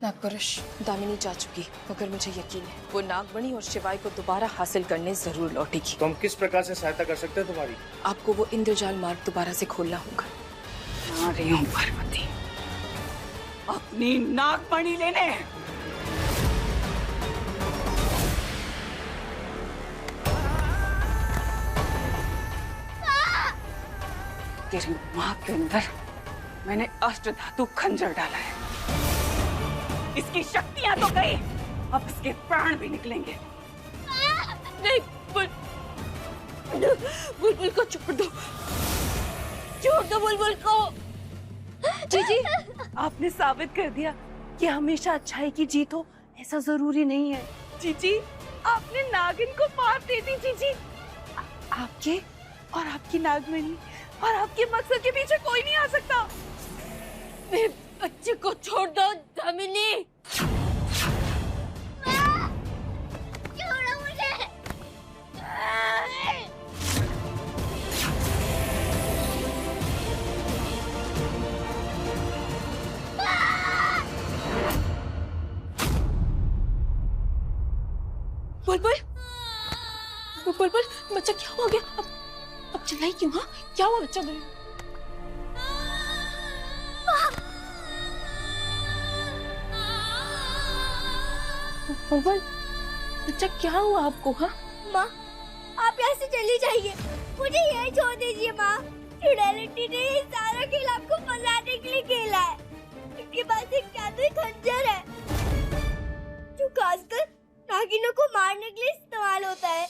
नागपुरुष, दामिनी जा चुकी, मगर मुझे यकीन है वो नागमणि और शिवाय को दोबारा हासिल करने जरूर लौटेगी। तो हम किस प्रकार से सहायता कर सकते हैं तुम्हारी? आपको वो इंद्रजाल मार्ग दोबारा से खोलना होगा। आ रही हूँ पार्वती, अपनी नागमणि लेने। तेरी माँ के अंदर मैंने अष्टधातु खंजर डाला है। इसकी शक्तियां तो गई, अब इसके प्राण भी निकलेंगे। नहीं, बुलबुल को छोड़ दो, छोड़ दो बुलबुल को। जीजी, आपने साबित कर दिया कि हमेशा अच्छाई की जीत हो, ऐसा जरूरी नहीं है। जीजी, आपने नागिन को मार दे दी। जीजी, आपके और आपकी नागमणि और आपके मकसद के पीछे कोई नहीं आ सकता। मेरे बच्चे को छोड़ दो दामिनी। छोड़ो मुझे। बुलबुल, बुलबुल, बच्चा क्या हो गया? अब चिल्लाई क्यों? हाँ, क्या हुआ बच्चा? बुलबुल, बच्चा क्या हुआ आपको? हाँ माँ, आप यहाँ से चली जाइए, मुझे यही छोड़ दीजिए माँ। चुड़ैल ने ये सारा खेल आपको फंसाने के लिए खेला है। इनके पास एक जादुई खंजर है जो खासकर नागिनों को मारने के लिए इस्तेमाल होता है।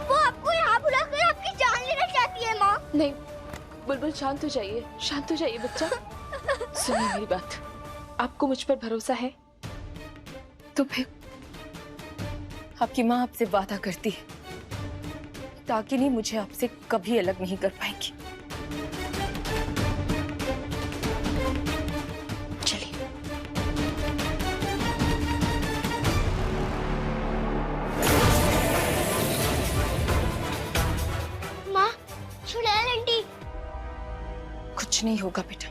वो आपको यहाँ बुलाकर आपकी जान लेना चाहती है माँ। नहीं बुलबुल, शांत हो जाइए, शांत हो जाइए बच्चा। सुनिए मेरी बात, आपको मुझ पर भरोसा है तो फिर आपकी माँ आपसे वादा करती है डाकिनी मुझे आपसे कभी अलग नहीं कर पाएगी। चलिए। माँ, चुड़ैल आंटी। कुछ नहीं होगा बेटा।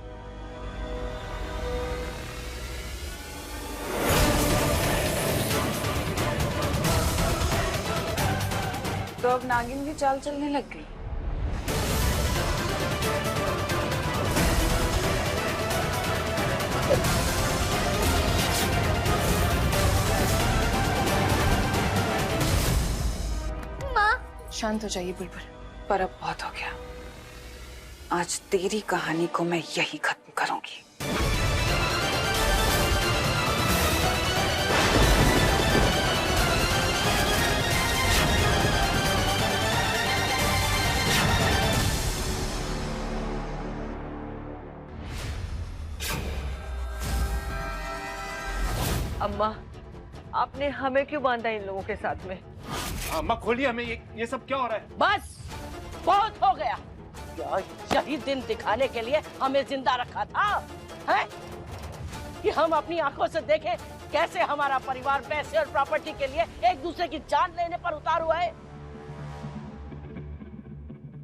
तो अब नागिन भी चाल चलने लग गई। माँ, शांत हो जाइए बुलबुल। पर अब बहुत हो गया, आज तेरी कहानी को मैं यही खत्म करूंगी। अम्मा, आपने हमें क्यों बांधा इन लोगों के साथ में? अम्मा खोलिए हमें, ये सब क्या हो रहा है? बस बहुत हो गया। क्या यही दिन दिखाने के लिए हमें जिंदा रखा था, है? कि हम अपनी आंखों से देखें कैसे हमारा परिवार पैसे और प्रॉपर्टी के लिए एक दूसरे की जान लेने पर उतार हुआ है।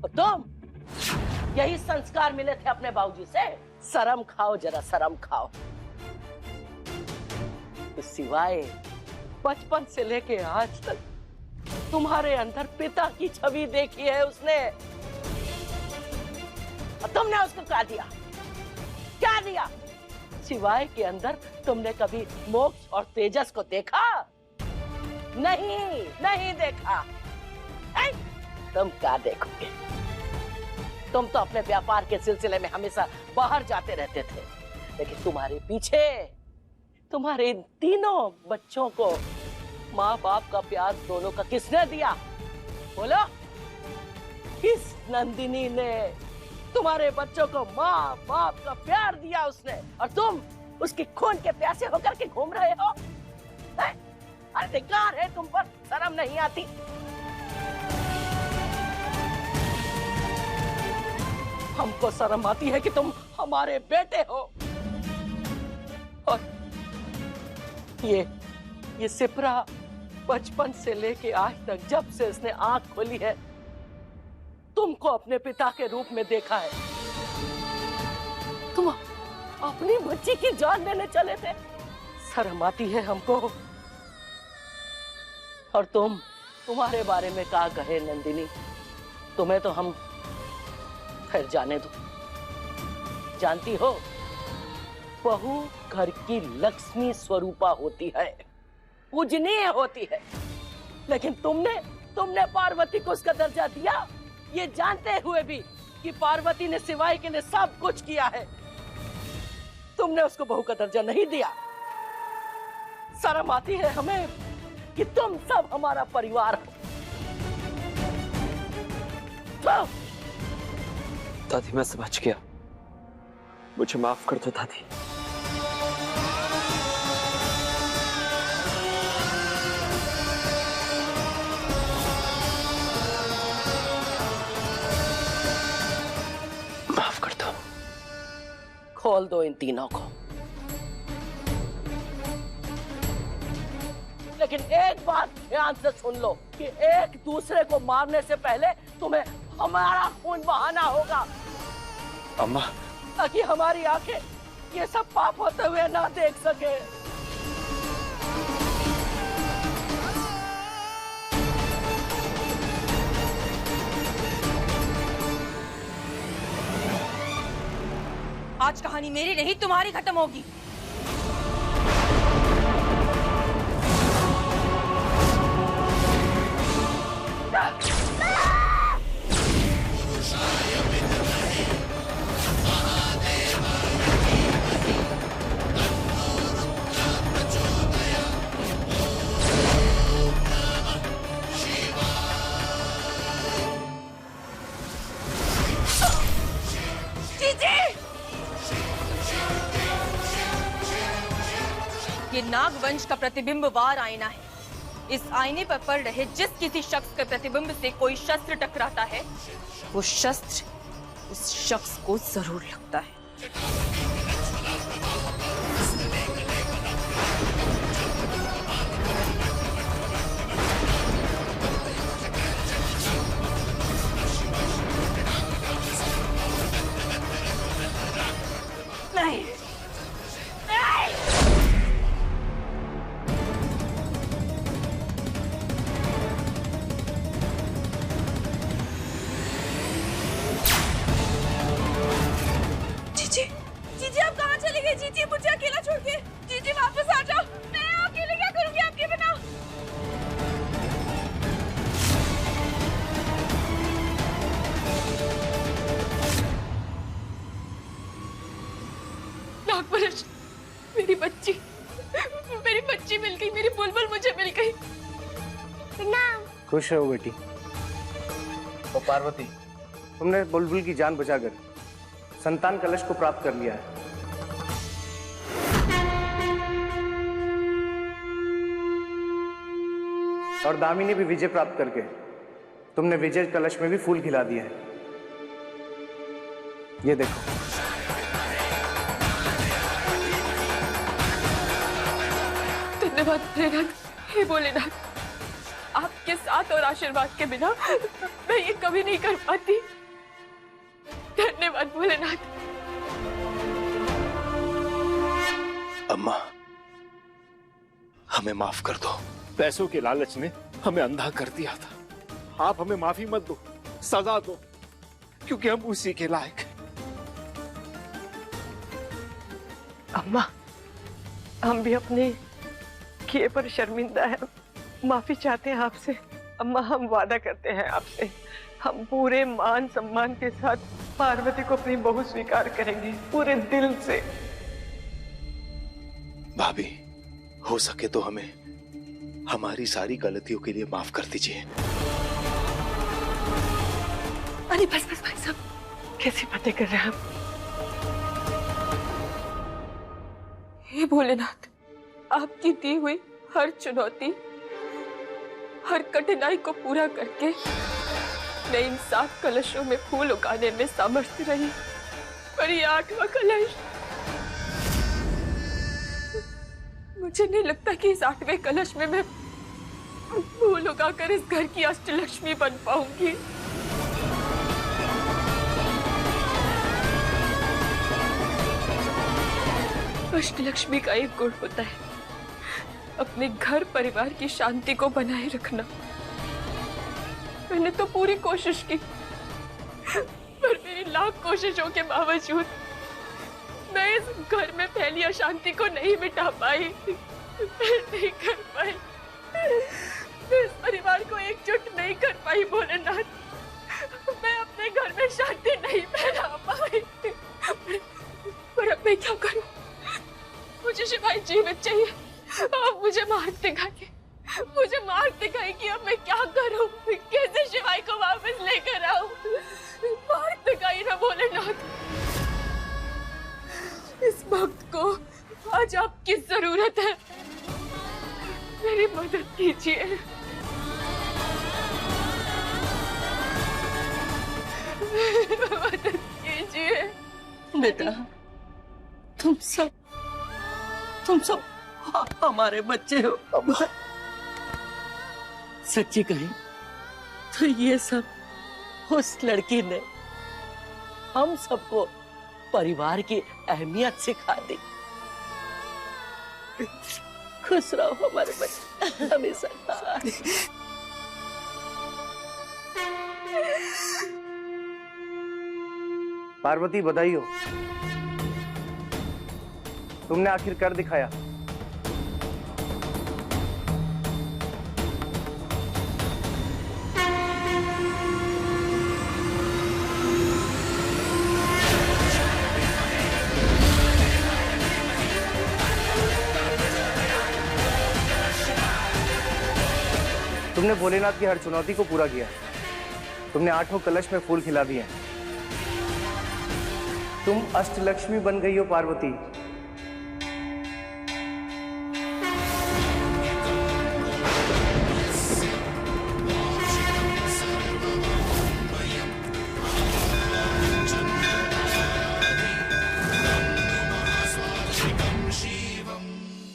और तुम यही संस्कार मिले थे अपने बाबूजी से। शर्म खाओ, जरा शर्म खाओ। तो सिवाय बचपन से लेके आज तक तुम्हारे अंदर पिता की छवि देखी है उसने, और तुमने उसको क्या दिया? क्या दिया? सिवाय के अंदर तुमने कभी मोक्ष और तेजस को देखा? नहीं, नहीं देखा। तुम क्या देखोगे? तुम तो अपने व्यापार के सिलसिले में हमेशा बाहर जाते रहते थे, लेकिन तुम्हारे पीछे तुम्हारे तीनों बच्चों को माँ बाप का प्यार दोनों का किसने दिया? बोलो। किस नंदिनी ने तुम्हारे बच्चों को माँ बाप का प्यार दिया उसने, और तुम उसके खून के प्यासे होकर के घूम रहे हो? अधिकार है तुम पर, शर्म नहीं आती? हमको शर्म आती है कि तुम हमारे बेटे हो, और ये सिपरा बचपन से लेके आज तक जब से इसने आंख खोली है तुमको अपने पिता के रूप में देखा है। तुम अपनी बच्ची की जान लेने चले थे। शर्म आती है हमको। और तुम्हारे बारे में क्या कहे नंदिनी, तुम्हें तो हम फिर जाने दो। जानती हो बहू घर की लक्ष्मी स्वरूपा होती है, पूजनीय होती है, लेकिन तुमने पार्वती को उसका दर्जा दिया, ये जानते हुए भी कि पार्वती ने सिवाय के लिए सब कुछ किया है, तुमने उसको बहू का दर्जा नहीं दिया। शर्म आती है हमें कि तुम सब हमारा परिवार हो। दादी मैं समझ गया, मुझे माफ कर दो दादी। माफ कर दो। खोल दो इन तीनों को। लेकिन एक बात ध्यान से सुन लो कि एक दूसरे को मारने से पहले तुम्हें हमारा खून बहाना होगा। अम्मा, ताकि हमारी आंखें ये सब पाप होते हुए ना देख सके। आज कहानी मेरी नहीं तुम्हारी खत्म होगी। ये नागवंश का प्रतिबिंबवार आईना है। इस आईने पर पड़ रहे जिस किसी शख्स के प्रतिबिंब से कोई शस्त्र टकराता है, वो शस्त्र उस शख्स को जरूर लगता है। नहीं, जीजी आप कहाँ चले गए? जीजी मुझे अकेला छोड़ के। जीजी वापस आ जाओ, मैं अकेले क्या करूंगी आपके बिना। नागपरश, मेरी बच्ची मिल गई, मेरी बुलबुल मुझे मिल गई। खुश रहो बेटी। और पार्वती, तुमने बुलबुल की जान बचाकर संतान कलश को प्राप्त कर लिया है। और दामिनी भी विजय प्राप्त करके तुमने विजय कलश में भी फूल खिला दिया है। ये देखो। धन्यवाद भोलेनाथ। हे भोलेनाथ, आपके साथ और आशीर्वाद के बिना मैं ये कभी नहीं कर पाती। धन्यवाद भोलेनाथ। अम्मा, हमें माफ कर दो। पैसों के लालच ने हमें अंधा कर दिया था। आप हमें माफी मत दो, सजा दो, क्योंकि हम उसी के लायक हैं। अम्मा, हम भी अपने किए पर शर्मिंदा है, माफी चाहते हैं आपसे। अम्मा, हम वादा करते हैं आपसे, हम पूरे मान सम्मान के साथ पार्वती को अपनी बहू स्वीकार करेंगे, पूरे दिल से। भाभी, हो सके तो हमें हमारी सारी गलतियों के लिए माफ कर दीजिए। अरे बस बस भाई साहब, कैसी बातें कर रहे हैं आप? हे भोलेनाथ, आपकी दी हुई हर चुनौती, हर कठिनाई को पूरा करके मैं इन 7 कलशों में फूल उगाने में समर्थ रही। पर ये 8वां कलश, मुझे नहीं लगता कि इस 8वें कलश में मैं फूल उगाकर इस घर की अष्टलक्ष्मी बन पाऊंगी। अष्टलक्ष्मी का एक गुण होता है अपने घर परिवार की शांति को बनाए रखना। मैंने तो पूरी कोशिश की, पर मेरी लाख कोशिशों के बावजूद मैं इस घर में फैली अशांति को नहीं मिटा पाई, नहीं कर पाई। मैं इस परिवार को एकजुट नहीं कर पाई भोलेनाथ। मैं अपने घर में शांति नहीं फैला पाई। पर अब मैं क्या करूं? मुझे शिवाई जीवित चाहिए। अब मुझे मार दिखाइए, मुझे मार दिखाइए कि अब मैं क्या करूं, कैसे शिवाई को वापस लेकर आऊं। मार दिखाइए ना भोलेनाथ। इस वक्त को आज आपकी जरूरत है, मेरी मदद कीजिए। मदद कीजिए। बेटा, तुम सब हमारे बच्चे हो। सच्ची कही तो ये सब उस लड़की ने हम सबको परिवार की अहमियत सिखा दी। खुश रहो हमारे बच्चे हमेशा। पार्वती, बधाई हो, तुमने आखिर कर दिखाया। तुमने भोलेनाथ की हर चुनौती को पूरा किया। तुमने 8 कलश में फूल खिला दिए। तुम अष्टलक्ष्मी बन गई हो पार्वती।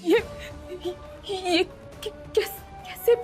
ये कैसे?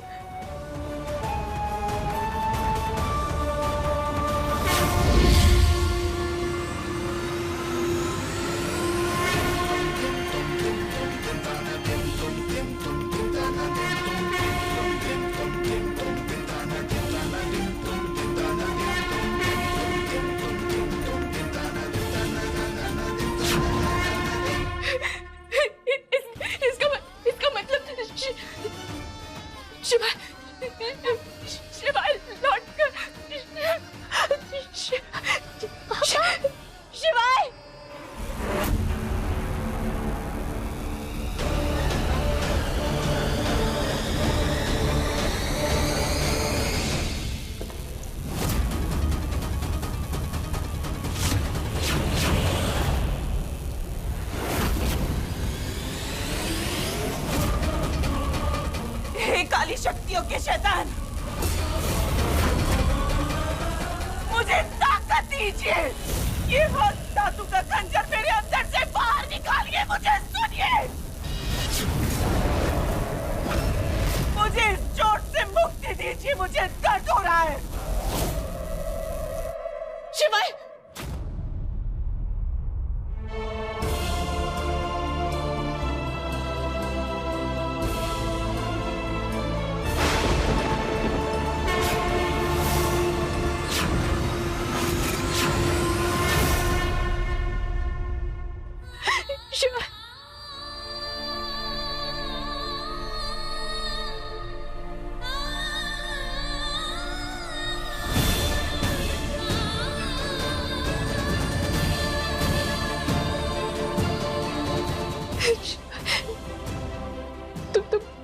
काली शक्तियों के शैतान, मुझे ताकत दीजिए। ये वो धातु का खंजर मेरे अंदर से बाहर निकालिए। मुझे सुनिए, मुझे इस चोट से मुक्ति दीजिए। मुझे दर्द हो रहा है। शिवाय,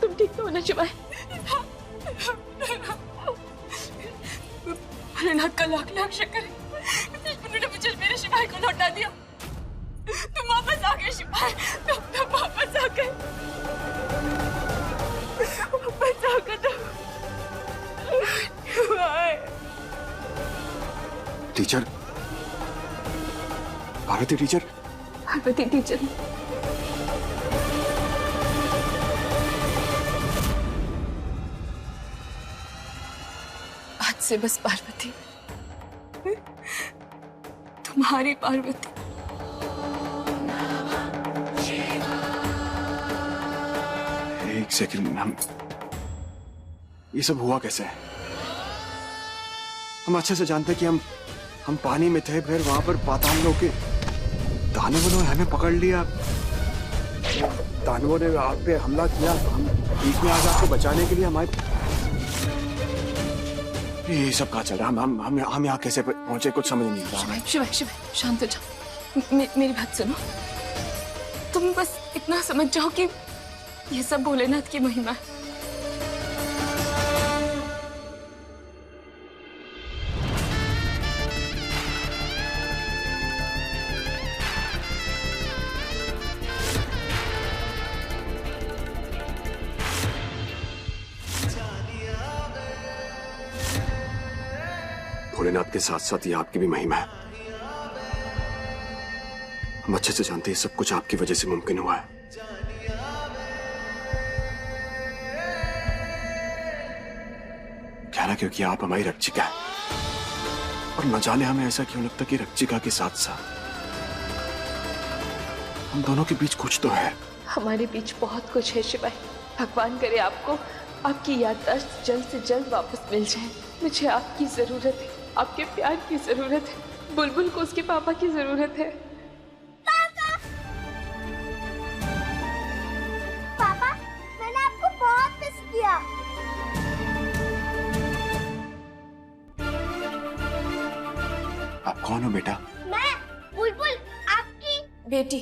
तुम ठीक तो हो ना शिवाय? भोलेनाथ का लाख लाख शुक्र है, उन्होंने मुझे मेरे शिवाय को लौटा दिया। तुम वापस आ गए शिवाय, तुम वापस आ गए, वापस आ गए तुम। शिवाय। Teacher, Parvati teacher. Parvati teacher, से बस पार्वती, तुम्हारी पार्वती। एक सेकंड, हम ये सब हुआ कैसे? हम अच्छे से जानते कि हम पानी में थे, फिर वहां पर पाताल लोक के दानवों ने हमें पकड़ लिया। दानवों ने आप पे हमला किया, हम बीच में आज आपको बचाने के लिए हमारे ये सब कहाँ चल रहा? हम यहाँ कैसे पहुंचे, कुछ समझ नहीं आ रहा। शिवाय शिवाय शांत हो जाओ, मेरी बात सुनो। तुम बस इतना समझ जाओ कि ये सब भोलेनाथ की महिमा है। भोलेनाथ के साथ साथ ये आपकी भी महिमा है। हम अच्छे से जानते हैं सब कुछ आपकी वजह से मुमकिन हुआ है। क्या ना, क्योंकि आप हमारी रक्षिका है, और न जाने हमें ऐसा क्यों लगता कि रक्षिका के साथ साथ हम दोनों के बीच कुछ तो है। हमारे बीच बहुत कुछ है शिवाय। भगवान करे आपको आपकी याददाश्त जल्द से जल्द वापस मिल जाए। मुझे आपकी जरूरत है, आपके प्यार की जरूरत है। बुलबुल को उसके पापा की जरूरत है। पापा, मैंने आपको बहुत मिस किया। आप कौन हो बेटा? मैं बुलबुल, आपकी बेटी।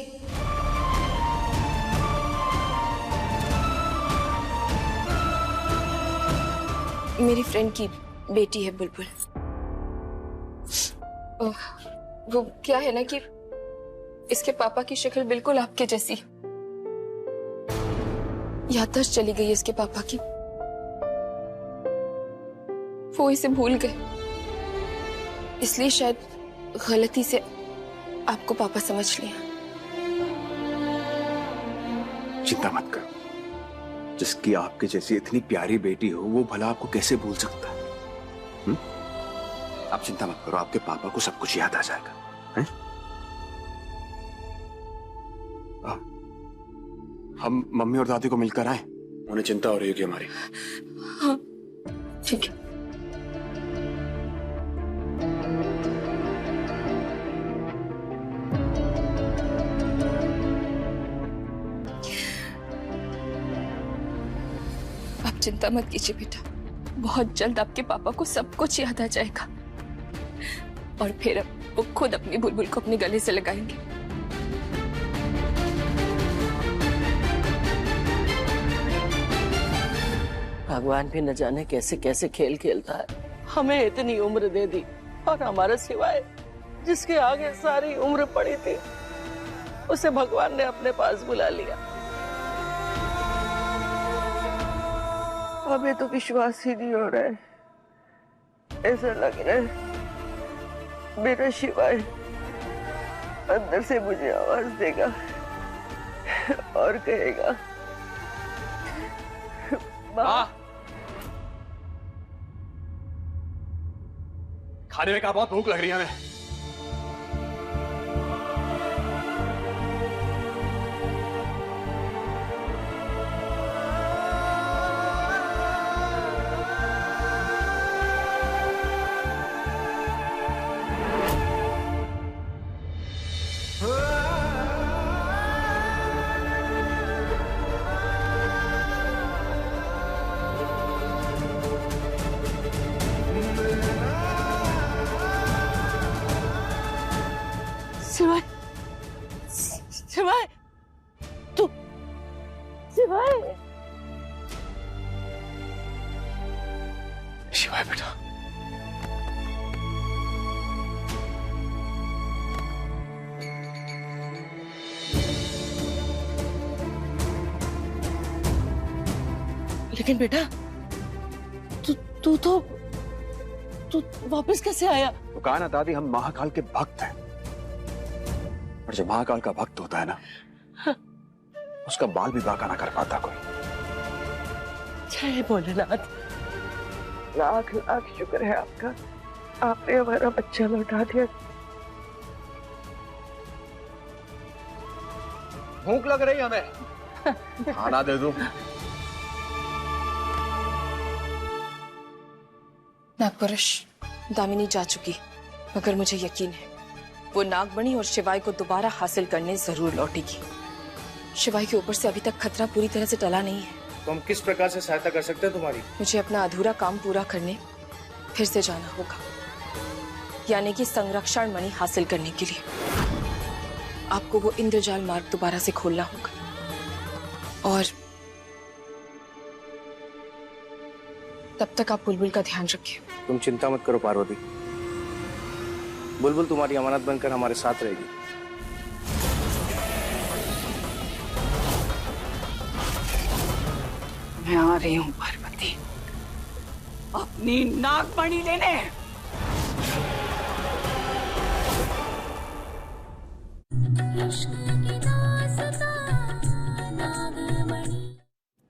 मेरी फ्रेंड की बेटी है बुलबुल। वो क्या है ना कि इसके पापा की शक्ल बिल्कुल आपके जैसी। याददाश्त चली गई इसके पापा की, वो इसे भूल गए, इसलिए शायद गलती से आपको पापा समझ लिया। चिंता मत करो, जिसकी आपके जैसी इतनी प्यारी बेटी हो वो भला आपको कैसे भूल सकता है? आप चिंता मत करो, आपके पापा को सब कुछ याद आ जाएगा। हैं? हम मम्मी और दादी को मिलकर आए, उन्हें चिंता हो रही होगी हमारी। हाँ ठीक है। आप चिंता मत कीजिए बेटा, बहुत जल्द आपके पापा को सब कुछ याद आ जाएगा, और फिर वो खुद अपनी बुलबुल को अपने गले से लगाएंगे। भगवान भी न जाने कैसे कैसे खेल खेलता है। हमें इतनी उम्र दे दी, और हमारे सिवाय जिसके आगे सारी उम्र पड़ी थी उसे भगवान ने अपने पास बुला लिया। हमें तो विश्वास ही नहीं हो रहा है। ऐसा लग रहा है मेरा शिवाय अंदर से मुझे आवाज देगा और कहेगा, माँ। खाने में का बहुत भूख लग रही है हमें। शिवाय, शिवाय, तू, शिवाय, शिवाय बेटा, लेकिन बेटा तू वापस कैसे आया? तो कहा ना दादी, हम महाकाल के भक्त हैं, और जब महाकाल का भक्त होता है ना, उसका बाल भी बांका ना कर पाता कोई। जय भोलेनाथ, लाख लाख शुक्र है आपका, आपने हमारा बच्चा लौटा दिया। भूख लग रही हमें, खाना दे दो। नागपुरुष, दामिनी जा चुकी, मगर मुझे यकीन है वो नागमणि और शिवाय को दोबारा हासिल करने जरूर लौटेगी। शिवाय के ऊपर से अभी तक खतरा पूरी तरह से टला नहीं है। तो हम किस प्रकार से सहायता कर सकते हैं तुम्हारी? मुझे अपना अधूरा काम पूरा करने फिर से जाना होगा, यानी कि संरक्षण मणि हासिल करने के लिए आपको वो इंद्रजाल मार्ग दोबारा से खोलना होगा। और तब तक आप बुलबुल का ध्यान रखिए। तुम चिंता मत करो पार्वती, बुलबुल तुम्हारी अमानत बनकर हमारे साथ रहेगी। मैं आ रही हूँ पार्वती, अपनी नागमणि लेने।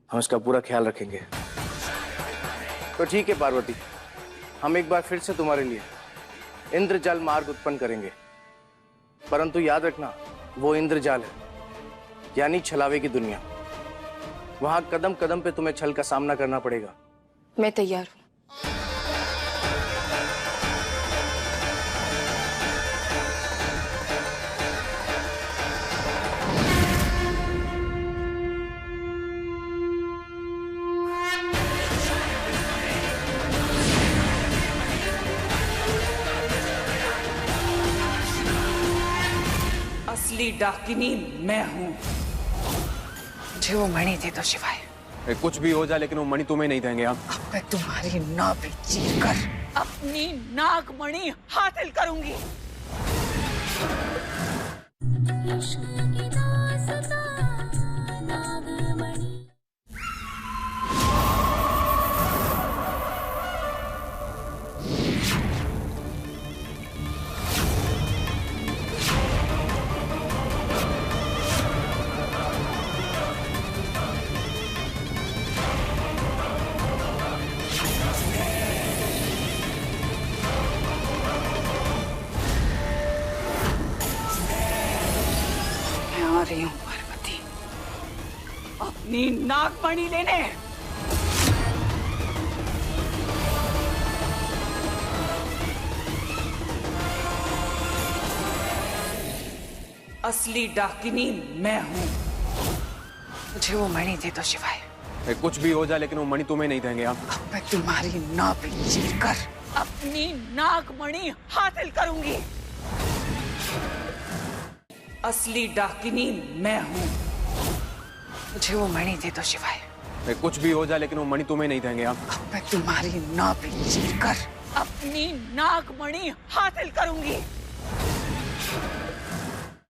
हम इसका पूरा ख्याल रखेंगे। तो ठीक है पार्वती, हम एक बार फिर से तुम्हारे लिए इंद्रजाल मार्ग उत्पन्न करेंगे, परंतु याद रखना वो इंद्रजाल है, यानी छलावे की दुनिया। वहां कदम कदम पे तुम्हें छल का सामना करना पड़ेगा। मैं तैयार हूँ। असली डाकिनी मैं हूँ। मुझे वो मणि दे दो शिवाय। कुछ भी हो जाए लेकिन वो मणि तुम्हें नहीं देंगे हम। अब मैं तुम्हारी नाभि चीर कर अपनी नागमणि हासिल करूंगी। आ रही हूँ पार्वती, अपनी नागमणि लेने। असली डाकिनी मैं हूँ। मुझे वो मणि दे दो शिवाय। कुछ भी हो जाए लेकिन वो मणि तुम्हें नहीं देंगे हम। अब मैं तुम्हारी नाभि चीर कर अपनी नागमणि हासिल करूंगी। असली डाकिनी मैं हूँ। मुझे वो मणि दे दो शिवाय। कुछ भी हो जाए लेकिन वो मणि तुम्हें नहीं देंगे हम। अब मैं तुम्हारी नाभि चीर कर अपनी नागमणि हासिल करूंगी।